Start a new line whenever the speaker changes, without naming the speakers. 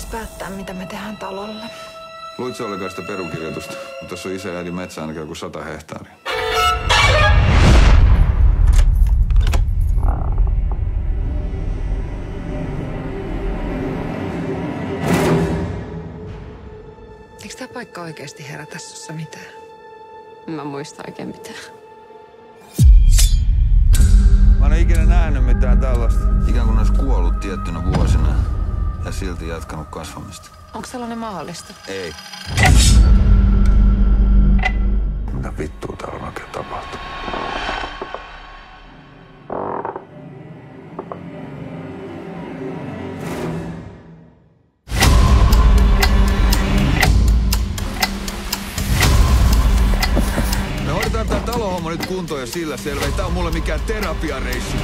taas päättää, mitä me tehdään talolle.
Luitko ollenkaan sitä perunkirjoitusta? Tässä on isä ja äidin metsä ainakin joku 100 hehtaaria.
Eikö tää paikka oikeasti herätä sussa mitään?
Mä muista oikein mitään.
Mä en ole ikinä nähnyt mitään tällaista. Ikään kuin olisi kuollut tiettynä vuosina ja silti jatkanut kasvamista.
Onko sellainen mahdollista?
Ei. Mitä vittua täällä on oikein tapahtunut? Me hoidetaan tää talohomma nyt kuntoon ja sillä selvä. Ei tää on mulle mikään terapiareissu.